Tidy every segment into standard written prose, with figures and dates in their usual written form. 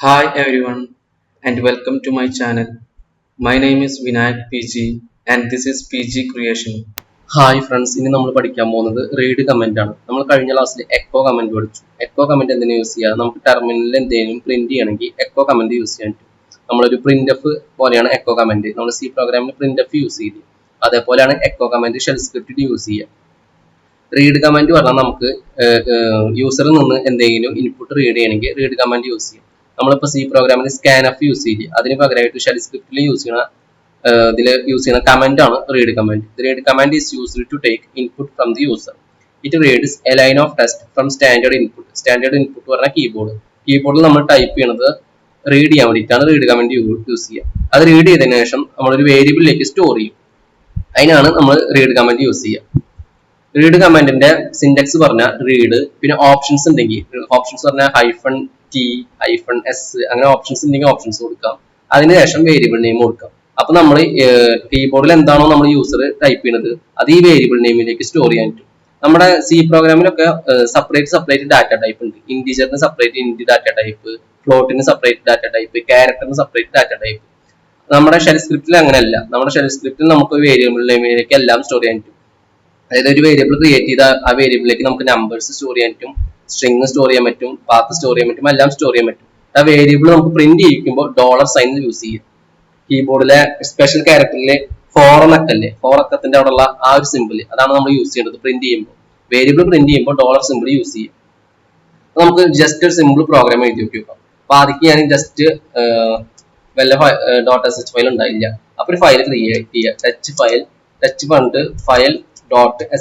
Hi everyone and welcome to my channel. My name is Vinayak PG and this is PG Creation. Hi friends, ഇനി നമ്മൾ പഠിക്കാൻ പോകുന്നത് read comment ആണ്. നമ്മൾ കഴിഞ്ഞ ക്ലാസ്സിൽ എക്കോ കമന്റ് പഠിച്ചു. എക്കോ കമന്റ് എന്തിനാ യൂസ് ചെയ്യുക? നമുക്ക് ടെർമിനലിൽ എന്തെങ്കിലും പ്രിന്റ് ചെയ്യണമെങ്കിൽ എക്കോ കമന്റ് യൂസ് ചെയ്യാൻ പറ്റും. നമ്മളൊരു പ്രിന്റ് എഫ് പോലെയാണ് എക്കോ കമന്റ്. നമ്മൾ സി പ്രോഗ്രാമിൽ പ്രിന്റ് എഫ് യൂസ് ചെയ്തു. അതേപോലെയാണ് എക്കോ കമന്റ് ഷെൽ സ്ക്രിപ്റ്റിൽ യൂസ് ചെയ്യുക. റീഡ് കമന്റ് പറഞ്ഞാൽ നമുക്ക് യൂസറിൽ നിന്ന് എന്തെങ്കിലും ഇൻപുട്ട് റീഡ് ചെയ്യണമെങ്കിൽ റീഡ് കമന്റ് യൂസ് ചെയ്യും. നമ്മളിപ്പോൾ സി പ്രോഗ്രാമിൽ സ്കാൻ എഫ് യൂസ് ചെയ്തു. അതിന് പകരമായിട്ട് ഷെൽ സ്ക്രിപ്റ്റിൽ യൂസ് ചെയ്യുന്ന ഇതിൽ യൂസ് ചെയ്യുന്ന കമന്റ് ആണ് read command. Read command is used to take input from the user. It reads a line of text from standard input. Standard input പറഞ്ഞാൽ കീബോർഡിൽ നമ്മൾ ടൈപ്പ് ചെയ്യുന്നത് റീഡ് ചെയ്യാൻ വേണ്ടിയിട്ടാണ് റീഡ് കമന്റ് യൂസ് ചെയ്യുക. അത് റീഡ് ചെയ്തതിനു ശേഷം നമ്മളൊരു വേരിയബിളിലേക്ക് സ്റ്റോർ ചെയ്യും. അതിനാണ് നമ്മൾ റീഡ് കമന്റ് യൂസ് ചെയ്യുക. റീഡ് കമന്റിന്റെ സിന്റക്സ് പറഞ്ഞാൽ റീഡ്, പിന്നെ ഓപ്ഷൻസ് ഉണ്ടെങ്കിൽ ഓപ്ഷൻസ് പറഞ്ഞാൽ -t -s അങ്ങനെ ഓപ്ഷൻസ് ഉണ്ടെങ്കിൽ ഓപ്ഷൻസ് കൊടുക്കാം. അതിനുശേഷം വേരിയബിൾ നെയിം കൊടുക്കാം. അപ്പൊ നമ്മൾ കീബോർഡിൽ എന്താണോ നമ്മൾ യൂസർ ടൈപ്പ് ചെയ്യുന്നത് അത് ഈ വേരിയബിൾ നെയിമിലേക്ക് സ്റ്റോർ ചെയ്യാൻ പറ്റും. നമ്മുടെ സി പ്രോഗ്രാമിലൊക്കെ സെപ്പറേറ്റ് ഡാറ്റ ടൈപ്പ് ഉണ്ട്. ഇന്റിജറിന് സെപ്പറേറ്റ് ഇൻറ്റ് ഡാറ്റ ടൈപ്പ്, ഫ്ലോട്ടിന് സെപ്പറേറ്റ് ഡാറ്റ ടൈപ്പ്, ക്യാരക്ടറിന് സെപ്പറേറ്റ് ഡാറ്റ ടൈപ്പ്. നമ്മുടെ ഷെൽ സ്ക്രിപ്റ്റിൽ അങ്ങനെയല്ല. നമ്മുടെ ഷെൽ സ്ക്രിപ്റ്റിൽ നമുക്ക് വേരിയബിൾ നെയിമിലേക്ക് എല്ലാം സ്റ്റോർ ചെയ്യാൻ പറ്റും. അതായത് ഒരു വേരിയബിൾ ക്രിയേറ്റ് ചെയ്ത ആ വേരിയബിളിലേക്ക് നമുക്ക് നമ്പേഴ്സ് സ്റ്റോർ ചെയ്യാൻ പറ്റും, സ്ട്രിങ് സ്റ്റോർ ചെയ്യാൻ പറ്റും, പാത്ത് സ്റ്റോർ ചെയ്യാൻ പറ്റും, എല്ലാം സ്റ്റോർ ചെയ്യാൻ പറ്റും. ആ വേരിയബിൾ നമുക്ക് പ്രിന്റ് ചെയ്യിക്കുമ്പോൾ $സൈൻ യൂസ് ചെയ്യും. കീബോർഡിലെ സ്പെഷ്യൽ ക്യാരക്ടറിലെ ഫോറക്കത്തിന്റെ അവിടെയുള്ള ആ ഒരു സിമ്പിൾ അതാണ് നമ്മൾ യൂസ് ചെയ്യേണ്ടത് പ്രിന്റ് ചെയ്യുമ്പോൾ. വേരിയബിൾ പ്രിന്റ് ചെയ്യുമ്പോൾ സിമ്പിൾ യൂസ് ചെയ്യും. നമുക്ക് ജസ്റ്റ് ഒരു സിമ്പിൾ പ്രോഗ്രാം എഴുതി നോക്കാം. അപ്പൊ ആദ്യം ഞാൻ ജസ്റ്റ് വല്ല .sh ഫയൽ ഉണ്ടായില്ല. അപ്പൊ ഒരു ഫയൽ ക്രിയേറ്റ് ചെയ്യുക. ടച്ച് പണ്ട് ഫയൽ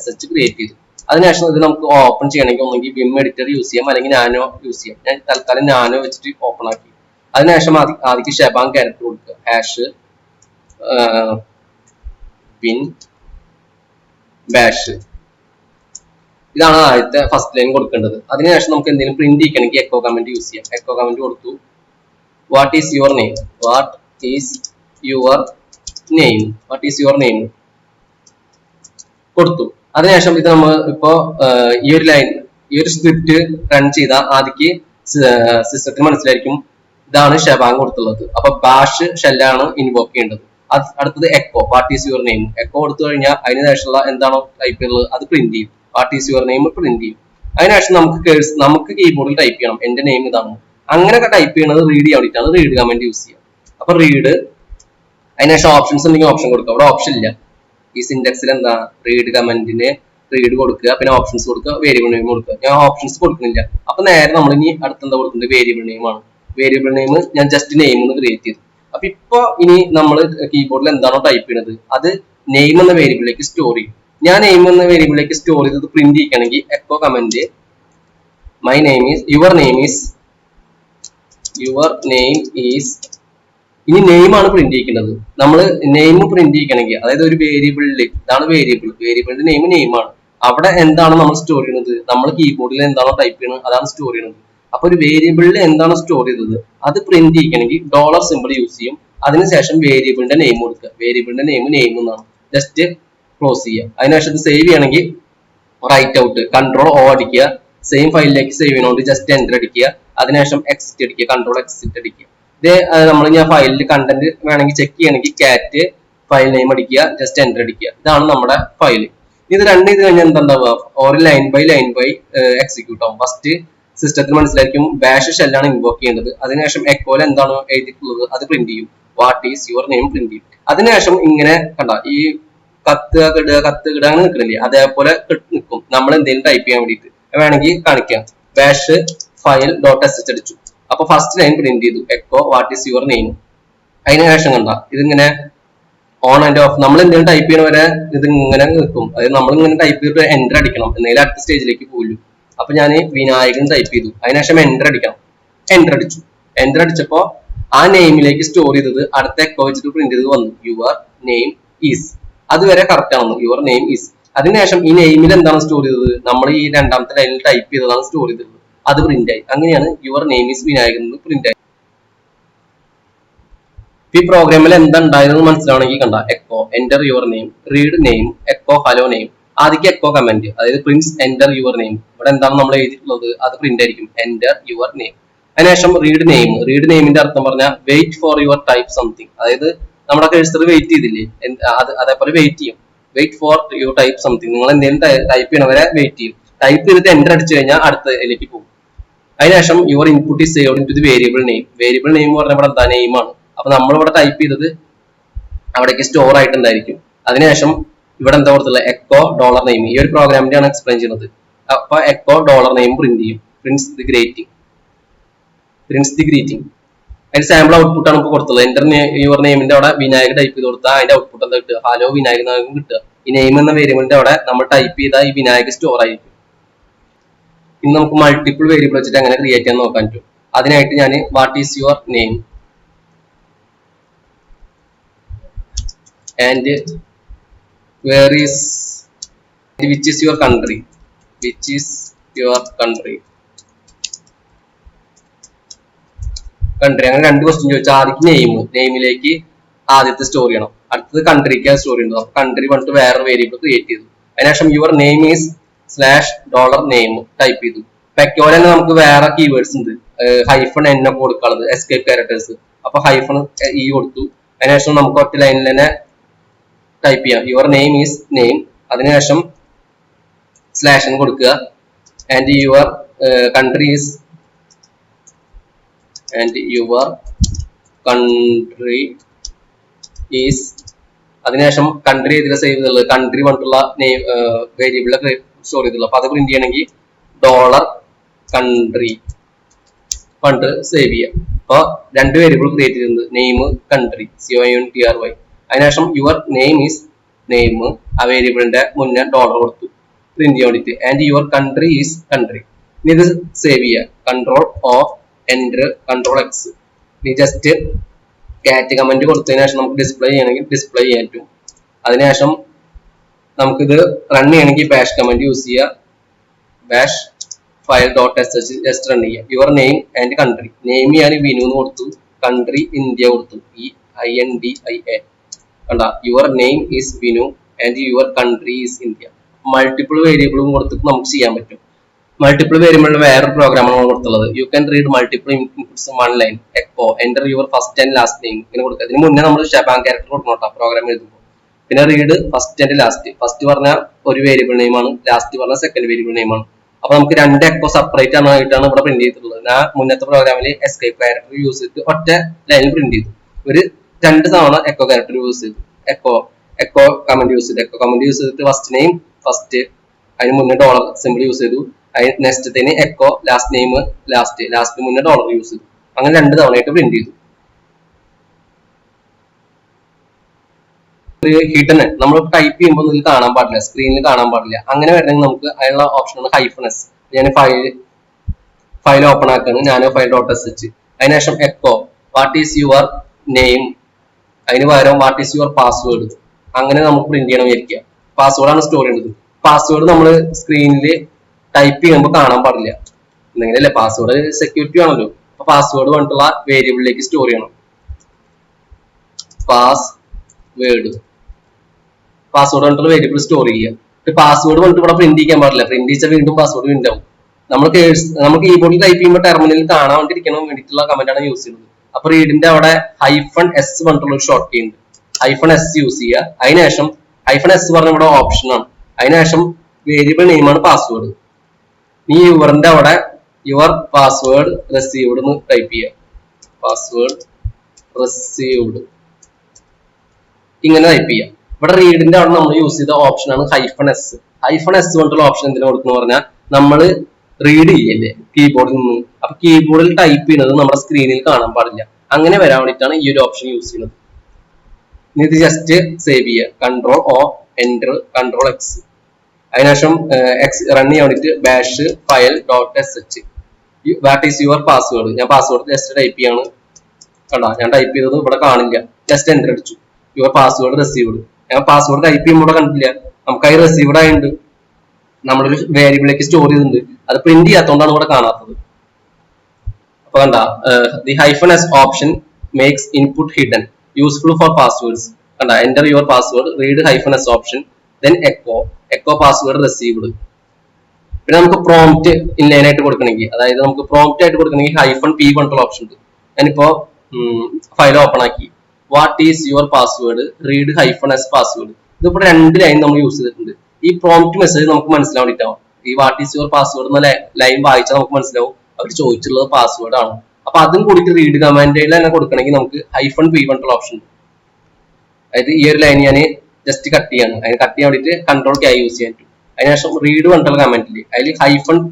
.sh ക്രിയേറ്റ് ചെയ്തു. അതിനുശേഷം ഇത് നമുക്ക് ഓപ്പൺ ചെയ്യണമെങ്കിൽ ഒന്നെങ്കിൽ വിം എഡിറ്റർ യൂസ് ചെയ്യാം, അല്ലെങ്കിൽ നാനോ യൂസ് ചെയ്യാം. ഞാൻ തൽക്കാലം നാനോ വെച്ചിട്ട് ഓപ്പൺ ആക്കി. അതിനുശേഷം ആദ്യം ഷെബാങ് ക്യാരക്ടർ കൊടുക്കുക. ഹാഷ് വിൻ ബാഷ്, ഇതാണ് ആദ്യത്തെ ഫസ്റ്റ് ലൈൻ കൊടുക്കേണ്ടത്. അതിനുശേഷം നമുക്ക് എന്തെങ്കിലും പ്രിന്റ് ചെയ്യണമെങ്കിൽ എക്കോ കമന്റ് യൂസ് ചെയ്യാം. എക്കോ കമന്റ് കൊടുത്തു. വാട്ട് ഈസ് യുവർ നെയിം കൊടുത്തു. അതിനുശേഷം ഇത് നമ്മൾ ഇപ്പോ ഈ ഒരു സ്ക്രിപ്റ്റ് റൺ ചെയ്ത ആദ്യക്ക് സിസ്റ്റത്തിന് മനസ്സിലായിരിക്കും ഇതാണ് ഷെബാങ് കൊടുത്തുള്ളത്. അപ്പൊ ബാഷ് ഷെല്ലാണ് ഇൻവോക്ക് ചെയ്യേണ്ടത്. അടുത്തത് echo, what is your name. Echo കൊടുത്തു കഴിഞ്ഞാൽ അതിന് ശേഷമുള്ള എന്താണോ ടൈപ്പ് ചെയ്യുന്നത് അത് പ്രിന്റ് ചെയ്യും. What is your name print ചെയ്യും. അതിനുശേഷം നമുക്ക് കീബോർഡിൽ ടൈപ്പ് ചെയ്യണം എന്റെ നെയിം ഇതാണ്. അങ്ങനെയൊക്കെ ടൈപ്പ് ചെയ്യുന്നത് റീഡ് ചെയ്യാൻ വേണ്ടിയിട്ടാണ് റീഡ് കമന്റ് യൂസ് ചെയ്യുക. അപ്പൊ റീഡ്, അതിനുശേഷം ഓപ്ഷൻസ് ഉണ്ടെങ്കിൽ ഓപ്ഷൻ കൊടുക്കുക. അവിടെ ഓപ്ഷൻ ഇല്ല. ഈ സിന്റക്സിൽ എന്താ റീഡ് കമന്റിന് റീഡ് കൊടുക്കുക, പിന്നെ ഓപ്ഷൻസ് കൊടുക്കുക, വേരിയബിൾ നെയിം കൊടുക്കുക. ഞാൻ ഓപ്ഷൻസ് കൊടുക്കുന്നില്ല. അപ്പൊ നേരെ നമ്മൾ ഇനി അടുത്തെന്താ കൊടുക്കുന്നത് വേരിയബിൾ നെയിം ആണ്. വേരിയബിൾ നെയിം ഞാൻ ജസ്റ്റ് നെയിം എന്ന് ക്രിയേറ്റ് ചെയ്തു. അപ്പൊ ഇപ്പൊ ഇനി നമ്മൾ കീബോർഡിൽ എന്താണോ ടൈപ്പ് ചെയ്യുന്നത് അത് നെയിം എന്ന വേരിയബിളിലേക്ക് സ്റ്റോർ ചെയ്യും. ഞാൻ നെയിം എന്ന വേരിയബിളിലേക്ക് സ്റ്റോർ ചെയ്തത് പ്രിന്റ് ചെയ്യണമെങ്കിൽ echo command your name is ഇനി നെയിം ആണ് പ്രിന്റ് ചെയ്യിക്കുന്നത്. നമ്മൾ നെയിം പ്രിന്റ് ചെയ്യിക്കണമെങ്കിൽ അതായത് ഒരു വേരിയബിളിൽ ഇതാണ് വേരിയബിളിന്റെ നെയിം ആണ്. അവിടെ എന്താണ് നമ്മൾ സ്റ്റോർ ചെയ്യുന്നത്, നമ്മൾ കീബോർഡിൽ എന്താണോ ടൈപ്പ് ചെയ്യുന്നത് അതാണ് സ്റ്റോർ ചെയ്യുന്നത്. അപ്പൊ ഒരു വേരിയബിളിൽ എന്താണ് സ്റ്റോർ ചെയ്തത് അത് പ്രിന്റ് ചെയ്യിക്കണമെങ്കിൽ സിമ്പിൾ യൂസ് ചെയ്യും. അതിനുശേഷം വേരിയബിളിന്റെ നെയിം കൊടുക്കുക. വേരിയബിളിന്റെ നെയിം എന്നാണ്. ജസ്റ്റ് ക്ലോസ് ചെയ്യുക. അതിനുശേഷം ഇത് സേവ് ചെയ്യണമെങ്കിൽ റൈറ്റ് ഔട്ട് Ctrl+O അടിക്കുക. സെയിം ഫയലിലേക്ക് സേവ് ചെയ്യുന്നതുകൊണ്ട് ജസ്റ്റ് എന്റർ അടിക്കുക. അതിനുശേഷം എക്സിറ്റ് അടിക്കുക, Ctrl+Exit അടിക്കുക. ഇത് നമ്മൾ ഞാൻ ഫയലിൽ കണ്ടന്റ് വേണമെങ്കിൽ ചെക്ക് ചെയ്യണമെങ്കിൽ കാറ്റ് ഫയൽ നെയിം അടിക്കുക, ജസ്റ്റ് എന്റർ അടിക്കുക. ഇതാണ് നമ്മുടെ ഫയൽ. ഇത് റൺ ചെയ്ത് കഴിഞ്ഞാൽ എന്താ ഉണ്ടാവുക, ഒരു ലൈൻ ബൈ എക്സിക്യൂട്ട് ആവും. ഫസ്റ്റ് സിസ്റ്റത്തിന് മനസ്സിലായിരിക്കും ബാഷ് ഷെല്ലാണ് ഇൻവോക്ക് ചെയ്യേണ്ടത്. അതിനുശേഷം എക്കോയിൽ എന്താണോ എഴുതിയിട്ടുള്ളത് അത് പ്രിന്റ് ചെയ്യും. What is your name print ചെയ്യും. അതിനുശേഷം ഇങ്ങനെ കണ്ട ഈ കത്ത് കിടുക അങ്ങനെ നിൽക്കണില്ലേ, അതേപോലെ നിൽക്കും. നമ്മൾ എന്തെങ്കിലും ടൈപ്പ് ചെയ്യാൻ വേണ്ടിയിട്ട് വേണമെങ്കിൽ കാണിക്കാം. ബാഷ് ഫയൽ .sh അടിച്ചു. അപ്പൊ ഫസ്റ്റ് ലൈൻ പ്രിന്റ് ചെയ്തു echo what is your name. അതിനുശേഷം കണ്ട ഇതിങ്ങനെ ഓൺ ആൻഡ് ഓഫ് നമ്മൾ എന്തെങ്കിലും ടൈപ്പ് ചെയ്യണ വരെ ഇത് ഇങ്ങനെ നിൽക്കും. അതായത് നമ്മൾ ഇങ്ങനെ ടൈപ്പ് ചെയ്തിട്ട് എന്റർ അടിക്കണം, എന്തെങ്കിലും അടുത്ത സ്റ്റേജിലേക്ക് പോലും. അപ്പൊ ഞാൻ വിനായകൻ ടൈപ്പ് ചെയ്തു. അതിനുശേഷം എന്റർ അടിക്കണം. എന്റർ അടിച്ചു. എന്റർ അടിച്ചപ്പോ ആ നെയിമിലേക്ക് സ്റ്റോർ ചെയ്തത് അടുത്ത എക്കോ വെച്ചിട്ട് പ്രിന്റ് ചെയ്ത് വന്നു. യുവർ നെയിം ഈസ്, അതുവരെ കറക്റ്റ് ആണെന്ന്. Your name is. അതിനുശേഷം ഈ നെയിമിൽ എന്താണ് സ്റ്റോർ ചെയ്തത്, നമ്മൾ ഈ രണ്ടാമത്തെ ലൈനിൽ ടൈപ്പ് ചെയ്തതാണ് സ്റ്റോർ ചെയ്തത്, അത് പ്രിന്റ് ആയി. അങ്ങനെയാണ് യുവർ നെയിം ഈസ് വിനായകൻ എന്ന് പ്രിന്റ് ആയി. ഈ പ്രോഗ്രാമിൽ എന്താ ഉണ്ടായതെന്ന് മനസ്സിലാവണമെങ്കിൽ കണ്ട echo enter your name, read name, echo hello name. ആദ്യം എക്കോ കമന്റ് അതായത് പ്രിന്റ്സ് എന്റർ യുവർ നെയിം. ഇവിടെ എന്താണ് നമ്മൾ എഴുതിയിട്ടുള്ളത് അത് പ്രിന്റ് ആയിരിക്കും. Enter your name. അതിനുശേഷം റീഡ് നെയിമിന്റെ അർത്ഥം പറഞ്ഞാൽ wait for your type something, അതായത് നമ്മുടെ കഴ്സർ വെയിറ്റ് ചെയ്തില്ലേ, അതേപോലെ വെയിറ്റ് ചെയ്യും. Wait for your type something, നിങ്ങൾ എന്തെങ്കിലും ടൈപ്പ് ചെയ്യണവരെ വെയിറ്റ് ചെയ്യും. ടൈപ്പ് ചെയ്തിട്ട് എന്റർ അടിച്ചു കഴിഞ്ഞാൽ അടുത്ത ഇതിലേക്ക് പോകും. അതിനുശേഷം your input is saved into the variable name. Variable name എന്ന് പറഞ്ഞാൽ എന്താ, നെയിമാണ്. അപ്പൊ നമ്മളിവിടെ ടൈപ്പ് ചെയ്തത് അവിടേക്ക് സ്റ്റോർ ആയിട്ടുണ്ടായിരിക്കും. അതിനുശേഷം ഇവിടെ എന്താ കൊടുത്തുള്ളത്, എക്കോ ഡോളർ നെയിം. ഈ ഒരു പ്രോഗ്രാമിന്റെ ആണ് എക്സ്പ്ലെയിൻ ചെയ്യുന്നത്. അപ്പൊ എക്കോ ഡോളർ നെയിം പ്രിന്റ് ചെയ്യും. Prints the greeting. അതിന്റെ സാമ്പിൾ ഔട്ട്പുട്ട് ആണ് ഇപ്പൊ കൊടുത്തത്. എന്റർ യുവർ നെയിമിന്റെ അവിടെ വിനായക് ടൈപ്പ് ചെയ്ത് കൊടുത്താൽ അതിന്റെ ഔട്ട്പുട്ട് എന്താ കിട്ടുക, ഹലോ വിനായക് എന്നാകും കിട്ടുക. ഈ നെയിം എന്ന വേരിയബിളിന്റെ അവിടെ നമ്മൾ ടൈപ്പ് ചെയ്താൽ ഈ വിനായക് സ്റ്റോർ ആയിരിക്കും. ഇനി നമുക്ക് മൾട്ടിപ്പിൾ വേരിയബിൾ വെച്ചിട്ട് എങ്ങനെ ക്രിയേറ്റ് ചെയ്യാൻ നോക്കാൻ പറ്റും. അതിനായിട്ട് ഞാൻ what is your name and where is which is your country, അങ്ങനെ രണ്ട് ക്വസ്റ്റ്യൻ ചോദിച്ചാൽ ആദ്യം നെയിമിലേക്ക് ആദ്യത്തെ സ്റ്റോർ ചെയ്യണം, അടുത്തത് കൺട്രിക്ക് സ്റ്റോർ ചെയ്യണം. അപ്പൊ കൺട്രി പറഞ്ഞിട്ട് വേറെ വേരിയബിൾ ക്രിയേറ്റ് ചെയ്തു. അതിനുശേഷം your name is /$name type ചെയ്തു. എക്കോയിൽ തന്നെ നമുക്ക് വേറെ കീവേഡ്സ് ഉണ്ട്, ഹൈഫൺ എൻ ഒക്കെ കൊടുക്കാനുള്ളത്, എസ്കേപ്പ് ക്യാരക്ടേഴ്സ്. അപ്പൊ ഹൈഫൺ ഇ കൊടുത്തു. അതിനുശേഷം നമുക്ക് ഒറ്റ ലൈനിൽ തന്നെ ടൈപ്പ് ചെയ്യാം, യുവർ നെയിം ഈസ് നെയിം, അതിനുശേഷം സ്ലാഷ് കൊടുക്കുക, ആൻഡ് യുവർ കൺട്രി ഈസ് അതിനുശേഷം കൺട്രി ഇതിൽ സേവ് ചെയ്തുള്ളത്, കൺട്രി പറഞ്ഞിട്ടുള്ള നെയിം വേരിയബിളിലെ സ്റ്റോർ ചെയ്തുള്ളത്. അപ്പൊ അത് പ്രിന്റ് ചെയ്യണമെങ്കിൽ $country ഫണ്ട് സേവ് ചെയ്യാം. അപ്പൊ രണ്ട് വേരിയബിൾ ക്രിയേറ്റ് ചെയ്തിട്ടുണ്ട്, നെയിം കൺട്രി, COUNTRY. അതിനുശേഷം യുവർ നെയിം ഈസ് നെയിം, ആ വേരിയബിളിന്റെ മുന്നേ ഡോളർ കൊടുത്തു പ്രിന്റ് ചെയ്യാൻ വേണ്ടിട്ട്, and your country is country. ഇനി ഇത് സേവ് ചെയ്യുക, Ctrl+X. ഇനി ജസ്റ്റ് കാറ്റ് കമന്റ് കൊടുത്തതിനു ശേഷം നമുക്ക് ഡിസ്പ്ലേ ചെയ്യണമെങ്കിൽ ഡിസ്പ്ലേ ചെയ്യാൻ പറ്റും. അതിനുശേഷം നമുക്കിത് റൺ ചെയ്യണമെങ്കിൽ ബാഷ് കമന്റ് യൂസ് ചെയ്യുക, ബാഷ് file.sh ജസ്റ്റ് റൺ ചെയ്യുക. Your name and country, name ഞാൻ വിനു എന്ന് കൊടുത്തു, കൺട്രി ഇന്ത്യ കൊടുത്തു, EINDIA. കണ്ട, your name is Vinu and your country is India. Multiple വേരിയബിളും കൊടുത്തിട്ട് നമുക്ക് ചെയ്യാൻ പറ്റും. മൾട്ടിപ്പിൾ വേരിയബിളിൽ വേറൊരു പ്രോഗ്രാമാണ് കൊടുത്തുള്ളത്. You can read multiple inputs one line, echo enter your first and last name ഇങ്ങനെ കൊടുക്കുക. ഇതിന് മുന്നേ നമ്മൾ ഷബാങ് ക്യാരക്ടർ കൊടുക്കണം പ്രോഗ്രാം എഴുതുമ്പോൾ. പിന്നെ read first and last, first പറഞ്ഞാൽ ഒരു വേരിയബിൾ നെയിമാണ്, ലാസ്റ്റ് പറഞ്ഞാൽ സെക്കൻഡ് വേരിയബിൾ നെയിമാണ്. അപ്പൊ നമുക്ക് രണ്ട് എക്കോ സെപ്പറേറ്റ് ആയിട്ടാണ് ഇവിടെ പ്രിന്റ് ചെയ്തിട്ടുള്ളത്. ഞാൻ മുന്നത്തെ പ്രോഗ്രാമിൽ എസ്കേപ്പ് ക്യാരക്ടർ യൂസ് ചെയ്തിട്ട് ഒറ്റ ലൈനിൽ പ്രിന്റ് ചെയ്തു. ഒരു രണ്ട് തവണ എക്കോ ക്യാരക്ടർ യൂസ് ചെയ്തു, എക്കോ കമന്റ് യൂസ് ചെയ്തിട്ട് ഫസ്റ്റ് നെയിം ഫസ്റ്റ്, അതിന് മുന്നേ ഡോളർ സിമ്പിൾ യൂസ് ചെയ്തു. Next echo last name last മുന്നേ ഡോളർ യൂസ് ചെയ്തു. അങ്ങനെ രണ്ട് തവണയായിട്ട് പ്രിന്റ് ചെയ്തു. ഹിഡൻ നമ്മൾ ടൈപ്പ് ചെയ്യുമ്പോൾ ഇതിൽ കാണാൻ പാടില്ല, സ്ക്രീനിൽ കാണാൻ പാടില്ല. അങ്ങനെ വരണമെങ്കിൽ നമുക്ക് അതിനുള്ള ഓപ്ഷനാണ് -s. ഞാൻ ഫയൽ ഓപ്പൺ ആക്കാണ്, ഞാനോ file.sh. അതിനുശേഷം echo what is your name, അതിന് പകരം വാട്ട് ഈസ് യുവർ പാസ്വേഡ്. അങ്ങനെ നമുക്ക് പ്രിന്റ് ചെയ്യണം വിചാരിക്കുക. പാസ്വേഡാണ് സ്റ്റോർ ചെയ്യേണ്ടത്. പാസ്വേഡ് നമ്മൾ സ്ക്രീനിൽ ടൈപ്പ് ചെയ്യുമ്പോൾ കാണാൻ പാടില്ല, എന്തെങ്കിലല്ലേ പാസ്വേഡ് സെക്യൂരിറ്റി ആണല്ലോ. അപ്പൊ പാസ്വേഡ് പറഞ്ഞിട്ടുള്ള വേരിയബിളിലേക്ക് സ്റ്റോർ ചെയ്യണം. പാസ്വേഡ് പറഞ്ഞിട്ടുള്ള വേരിയബിൾ സ്റ്റോർ ചെയ്യുക. പാസ്വേഡ് പറഞ്ഞിട്ട് ഇവിടെ പ്രിന്റ് ചെയ്യാൻ പാടില്ല, പ്രിന്റ് ചെയ്താൽ വീണ്ടും പാസ്വേഡ് വീണ്ടും ആവും. നമുക്ക് കീബോർഡിൽ ടൈപ്പ് ചെയ്യുമ്പോൾ ടെർമിനലിൽ കാണാൻ വേണ്ടിയിരിക്കണം വേണ്ടിയിട്ടുള്ള കമന്റ് ആണ് യൂസ് ചെയ്യുന്നത്. അപ്പൊ റീഡിന്റെ അവിടെ -s പറഞ്ഞിട്ടുള്ള ഒരു ഷോർട്ട് കീ ഉണ്ട്, -s യൂസ് ചെയ്യുക. അതിനുശേഷം -s പറഞ്ഞ ഇവിടെ ഓപ്ഷൻ ആണ്. അതിനുശേഷം വേരിയബിൾ നെയിം ആണ് പാസ്വേഡ്. ഈ യുവറിന്റെ അവിടെ യുവർ പാസ്വേഡ് റിസീവ്ഡ് എന്ന് ടൈപ്പ് ചെയ്യുക, പാസ്വേഡ് റിസീവ്ഡ് ഇങ്ങനെ ടൈപ്പ് ചെയ്യുക. ഇവിടെ റീഡിന്റെ അവിടെ നമ്മൾ യൂസ് ചെയ്ത ഓപ്ഷൻ ആണ് -s. -s കൊണ്ടുള്ള ഓപ്ഷൻ എന്തിനാ കൊടുക്കുന്നു പറഞ്ഞാൽ നമ്മൾ റീഡ് ചെയ്യല്ലേ കീബോർഡിൽ നിന്ന്. അപ്പൊ കീബോർഡിൽ ടൈപ്പ് ചെയ്യുന്നത് നമ്മുടെ സ്ക്രീനിൽ കാണാൻ പാടില്ല. അങ്ങനെ വരാൻ വേണ്ടിയിട്ടാണ് ഈ ഒരു ഓപ്ഷൻ യൂസ് ചെയ്യുന്നത്. ഇനി ഇത് ജസ്റ്റ് സേവ് ചെയ്യുക, Ctrl+O എന്റർ Ctrl+X. അതിനുശേഷം റൺ ചെയ്യാൻ വേണ്ടിയിട്ട് bash file.sh what is your password. ഞാൻ പാസ്വേഡ് ജസ്റ്റ് ടൈപ്പ് ചെയ്യാണ്. കണ്ടോ, ഞാൻ ടൈപ്പ് ചെയ്തത് ഇവിടെ കാണില്ല, ജസ്റ്റ് എന്റർ അടിച്ചു. Your password received. ഞാൻ പാസ്വേഡ് ടൈപ്പ് ചെയ്യുമ്പോൾ ഇവിടെ കണ്ടില്ല, നമുക്കത് റിസീവ്ഡ് ആയിട്ടുണ്ട്. നമ്മളൊരു വേരിയബിളിലേക്ക് സ്റ്റോർ ചെയ്തിട്ടുണ്ട്, അത് പ്രിന്റ് ചെയ്യാത്തതുകൊണ്ടാണ് ഇവിടെ കാണാത്തത്. അപ്പൊ കണ്ട, the -s option makes input hidden useful for passwords. കണ്ട, enter your password, read -s option, then echo password received. പിന്നെ നമുക്ക് പ്രോംപ്റ്റ് ഇൻലൈൻ ആയിട്ട് കൊടുക്കണമെങ്കിൽ, അതായത് നമുക്ക് പ്രോംപ്റ്റ് ആയിട്ട് കൊടുക്കണമെങ്കിൽ -p കൊണ്ടുള്ള ഓപ്ഷൻ ഉണ്ട്. ഞാനിപ്പോ ഫയൽ ഓപ്പൺ ആക്കി, what is your password, read -s password. ഇതിപ്പോ 2 ലൈൻ നമ്മൾ യൂസ് ചെയ്തിട്ടുണ്ട്. ഈ പ്രോംപ്റ്റ് മെസ്സേജ് നമുക്ക് മനസ്സിലാൻ വേണ്ടിയിട്ടാവും. ഈ വാട്ട് ഈസ് യുവർ പാസ്വേഡ് എന്ന ലൈൻ വായിച്ചാൽ നമുക്ക് മനസ്സിലാവും അവർ ചോദിച്ചിട്ടുള്ളത് പാസ്വേഡ് ആണ്. അപ്പൊ അതും കൂടിയിട്ട് റീഡ് കമാൻഡിൽ തന്നെ കൊടുക്കണമെങ്കിൽ നമുക്ക് -p കൊണ്ടുള്ള ഓപ്ഷൻ ഉണ്ട്. അതായത് ഈ ഒരു ലൈൻ ഞാൻ ജസ്റ്റ് കട്ട് ചെയ്യാണ്. അതിന് കട്ട് ചെയ്യാൻ വേണ്ടിയിട്ട് Ctrl+K യൂസ് ചെയ്യാൻ പറ്റും. അതിനുശേഷം റീഡ് കൊണ്ടുള്ള കമാൻഡിൽ അതിൽ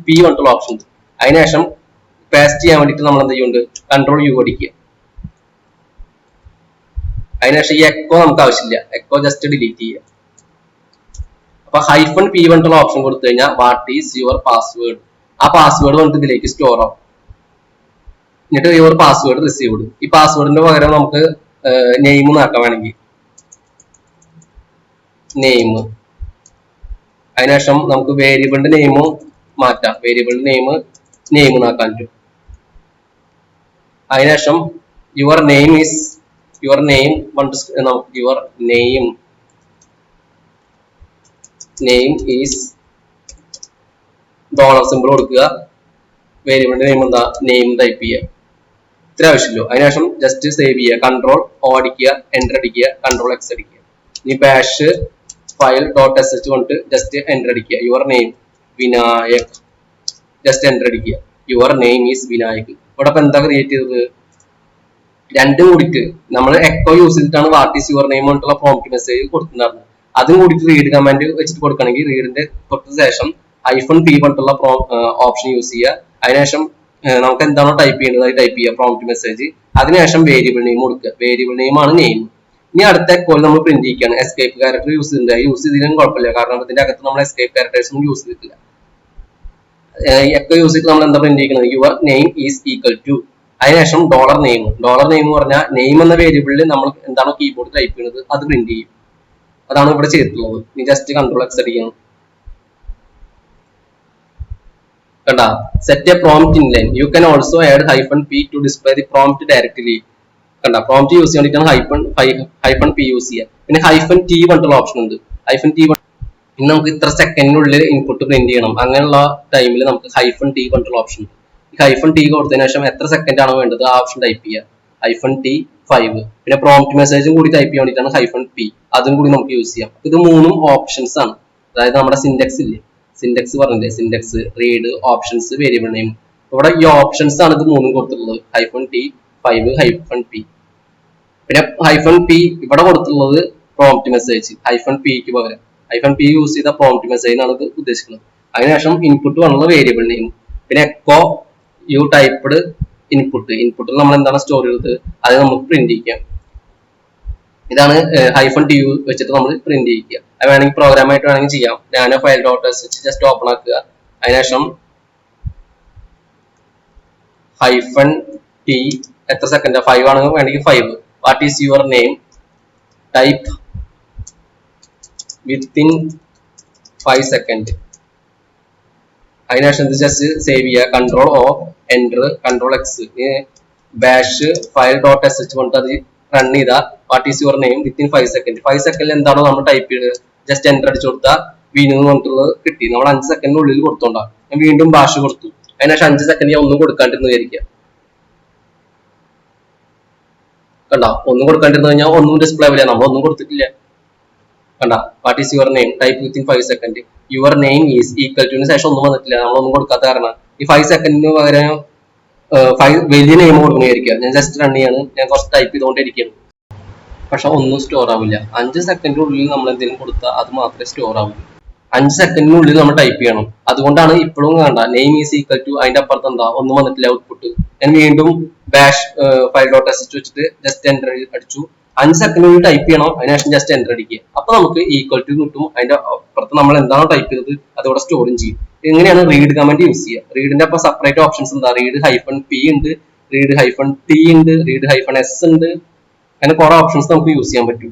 -p കൊണ്ടുള്ള ഓപ്ഷൻ ഉണ്ട്. അതിനുശേഷം പേസ്റ്റ് ചെയ്യാൻ വേണ്ടിയിട്ട് നമ്മൾ എന്ത് ചെയ്യുന്നുണ്ട്, Ctrl+U അടിക്കുക. അതിനുശേഷം ഈ എക്കോ നമുക്ക് ആവശ്യമില്ല, എക്കോ ജസ്റ്റ് ഡിലീറ്റ് ചെയ്യുക. അപ്പൊ -p കൊണ്ടുള്ള ഓപ്ഷൻ കൊടുത്തു കഴിഞ്ഞാൽ വാട്ട് ഈസ് യുവർ പാസ്വേഡ്, ആ പാസ്വേഡ് വന്നിട്ട് ഇതിലേക്ക് സ്റ്റോർ ആവും. എന്നിട്ട് യുവർ പാസ്വേഡ് റിസീവ്ഡ്, ഈ പാസ്വേഡിന്റെ പകരം നമുക്ക് നെയിം ആക്കാൻ വേണമെങ്കിൽ നെയിം. അതിനുശേഷം നമുക്ക് വേരിയബിളിന്റെ നെയിമും മാറ്റാം, വേരിയബിളിന്റെ നെയിം ആക്കാൻ പറ്റും. അതിനുശേഷം your name is your name is dollar simple കൊടുക്കുക. വേരിയബിളിന്റെ നെയിം എന്താ, നെയിം ടൈപ്പ് ചെയ്യുക. ഇത്ര ആവശ്യമില്ലോ. അതിനുശേഷം ജസ്റ്റ് സേവ് ചെയ്യുക, Ctrl+O അടിക്കുക, എന്റർ അടിക്കുക, Ctrl+X അടിക്കുക. ഇനി ബാഷ് ഫയൽ .sh കൊണ്ട് ജസ്റ്റ് എന്റർ അടിക്കുക. Your name Vinayak, just enter അടിക്കുക. Your name is Vinayak. ഇവിടെ ഇപ്പൊ എന്താ ക്രിയേറ്റ് ചെയ്തത്, രണ്ടും കൂടിയിട്ട് നമ്മൾ എക്കോ യൂസ് ചെയ്തിട്ടാണ് വാട്ട് ഈസ് യുവർ നെയിം കൊണ്ടുള്ള പ്രോംപ്റ്റ് മെസ്സേജ് കൊടുത്തിട്ടുണ്ടായിരുന്നത്. അതും കൂടിയിട്ട് റീഡ് കമാൻഡ് വെച്ചിട്ട് കൊടുക്കണമെങ്കിൽ റീഡിന്റെ തൊട്ട് ശേഷം -p കൊണ്ടുള്ള ഓപ്ഷൻ യൂസ് ചെയ്യുക. അതിനുശേഷം നമുക്ക് എന്താണോ ടൈപ്പ് ചെയ്യുന്നത് അത് ടൈപ്പ് ചെയ്യുക, പ്രോംപ്റ്റ് മെസ്സേജ്. അതിനുശേഷം വേരിയബിൾ നെയിം കൊടുക്കുക, വേരിയബിൾ നെയിം ആണ് നെയിം. ഇനി അടുത്ത എക്കോയിൽ നമ്മൾ പ്രിന്റ് ചെയ്യിക്കുകയാണ്. എസ്കേപ്പ് ക്യാരക്ടർ യൂസ് ചെയ്തിട്ടും കുഴപ്പമില്ല, കാരണം ഇതിന്റെ അകത്ത് നമ്മൾ എസ്കേപ്പ് ക്യാരക്ടേഴ്സ് ഒന്നും യൂസ് ചെയ്തിട്ടില്ല. എക്കോ യൂസ് ചെയ്തിട്ട് നമ്മൾ എന്താ പ്രിന്റ് ചെയ്യുന്നത്, your name is equal to, അതിനുശേഷം ഡോളർ നെയിം എന്ന് പറഞ്ഞാൽ നെയിം എന്ന വേരിയബിളിൽ നമ്മൾ എന്താണോ കീബോർഡ് ടൈപ്പ് ചെയ്യുന്നത് അത് പ്രിന്റ് ചെയ്യും. അതാണ് ഇവിടെ ചെയ്തിട്ടുള്ളത്. ഇനി ജസ്റ്റ് Ctrl+X അടിക്കണം. കണ്ടാ, set a prompt inline, you can also add -p to display the prompt directly. കണ്ട, പ്രോംപ്റ്റ് യൂസ് ചെയ്യാൻ -p യൂസ് ചെയ്യുക. പിന്നെ -t പറഞ്ഞിട്ടുള്ള ഓപ്ഷൻ ഉണ്ട്. -t ഇനി നമുക്ക് ഇത്ര സെക്കൻഡിനുള്ളിൽ ഇൻപുട്ട് പ്രിന്റ് ചെയ്യണം, അങ്ങനെയുള്ള ടൈമിൽ നമുക്ക് -t പറഞ്ഞിട്ടുള്ള ഓപ്ഷൻ ഉണ്ട്. ഈ -t കൊടുത്തതിന് ശേഷം എത്ര സെക്കൻഡ് ആണോ വേണ്ടത് ആ ഓപ്ഷൻ ടൈപ്പ് ചെയ്യുക, -t5. പിന്നെ പ്രോംപ്റ്റ് മെസ്സേജും കൂടി ടൈപ്പ് ചെയ്യാൻ വേണ്ടിയിട്ടാണ് -p, അതും കൂടി നമുക്ക് യൂസ് ചെയ്യാം. ഇത് 3 ഓപ്ഷൻസ് ആണ്. അതായത് നമ്മുടെ സിൻഡെക്സ് ഇല്ലേ, സിൻഡെക്സ് പറഞ്ഞില്ലേ, സിൻഡെക്സ്, റീഡ്, ഓപ്ഷൻസ്, വേരിയബിൾ നെയിം. ഇവിടെ ഈ ഓപ്ഷൻസ് ആണ് ഇത് 3 കൊടുത്തിട്ടുള്ളത്, -t5 -p. പിന്നെ -p ഇവിടെ കൊടുത്തിട്ടുള്ളത് പ്രോംപ്റ്റ് മെസ്സേജ്, -pക്ക് പകരം -p യൂസ് ചെയ്ത പ്രോംപ്റ്റ് മെസ്സേജിനാണ് ഇത് ഉദ്ദേശിക്കുന്നത്. അതിനുശേഷം ഇൻപുട്ട് വന്നുള്ള വേരിയബിൾ നെയിം. പിന്നെ എക്കോ യു ടൈപ്പ്ഡ് ഇൻപുട്ടിൽ നമ്മൾ എന്താണ് സ്റ്റോർ ചെയ്തത് അത് നമുക്ക് പ്രിന്റ് ചെയ്യിക്കാം. ഇതാണ് -t വെച്ചിട്ട് നമ്മൾ പ്രിന്റ് ചെയ്യിക്കുക. അത് വേണമെങ്കിൽ പ്രോഗ്രാം ആയിട്ട് വേണമെങ്കിൽ ചെയ്യാം. ഞാൻ ഫയൽ .sh ജസ്റ്റ് ഓപ്പൺ ആക്കുക. അതിനുശേഷം -t എത്ര സെക്കൻഡ്, 5 ആണെങ്കിൽ വേണമെങ്കിൽ 5. What is your name, type within 5 second. അതിനുശേഷം ഇത് ജസ്റ്റ് സേവ് ചെയ്യുക, Ctrl+O enter, Ctrl+X. Bash file .sh കൊണ്ട് അത് റൺ ചെയ്താൽ what is your name within 5 second. 5 സെക്കൻഡിൽ എന്താണോ നമ്മൾ ടൈപ്പ് ചെയ്തത് ജസ്റ്റ് എന്റർ അടിച്ചു കൊടുത്താൽ വിനു പറഞ്ഞിട്ടുള്ളത് കിട്ടി. നമ്മൾ 5 സെക്കൻഡിനുള്ളിൽ കൊടുത്തോണ്ടാ. ഞാൻ വീണ്ടും ഭാഷ കൊടുത്തു. അതിനുശേഷം 5 സെക്കൻഡ് ഞാൻ ഒന്നും കൊടുക്കാണ്ടിരുന്ന് വിചാരിക്കുക. കണ്ട, ഒന്നും കൊടുക്കാണ്ടിരുന്നു കഴിഞ്ഞാൽ ഒന്നും ഡിസ്പ്ലേ ആവില്ല, നമ്മൾ ഒന്നും കൊടുത്തിട്ടില്ല. കണ്ട, what is your name, type within 5 second. Your name is equal to ശേഷം ഒന്നും വന്നിട്ടില്ല, നമ്മളൊന്നും കൊടുക്കാത്ത കാരണം. ഈ 5 സെക്കൻഡിന് പകരം വലിയ നെയിം കൊടുക്കണമായിരിക്കുക. ഞാൻ ജസ്റ്റ് റൺ ചെയ്യാണ്, ഞാൻ കുറച്ച് ടൈപ്പ് ചെയ്തുകൊണ്ടിരിക്കുകയാണ്. പക്ഷെ ഒന്നും സ്റ്റോർ ആവില്ല. 5 സെക്കൻഡിനുള്ളിൽ നമ്മൾ എന്തെങ്കിലും കൊടുത്താൽ അത് മാത്രമേ സ്റ്റോർ ആവൂ. 5 സെക്കൻഡിനുള്ളിൽ നമ്മൾ ടൈപ്പ് ചെയ്യണം. അതുകൊണ്ടാണ് ഇപ്പോഴും കണ്ട നെയിം ഈസ് ഈക്വൽ ടു, അതിന്റെ അപ്പുറത്ത് എന്താ ഒന്നും വന്നിട്ടില്ല ഔട്ട്പുട്ട്. ഞാൻ വീണ്ടും ബാഷ് ഫയൽ .sh വെച്ചിട്ട് ജസ്റ്റ് എന്റർ അടിച്ചു. 5 സെക്കൻഡിനുള്ളിൽ ടൈപ്പ് ചെയ്യണം, അതിനുശേഷം ജസ്റ്റ് എന്റർ അടിക്കുക. അപ്പൊ നമുക്ക് ഈക്വൽ ടു കിട്ടും. അതിന്റെ അപ്പുറത്ത് നമ്മൾ എന്താണോ ടൈപ്പ് ചെയ്തത് അതോടെ സ്റ്റോറും ചെയ്യും. എങ്ങനെയാണ് റീഡ് കമാൻഡ് യൂസ് ചെയ്യുക? റീഡിന്റെ അപ്പൊ സെപ്പറേറ്റ് ഓപ്ഷൻസ് എന്താ, റീഡ് -p ഉണ്ട്, റീഡ് -t ഉണ്ട്, റീഡ് -s ഉണ്ട്. അങ്ങനെ കുറെ ഓപ്ഷൻസ് നമുക്ക് യൂസ് ചെയ്യാൻ പറ്റും.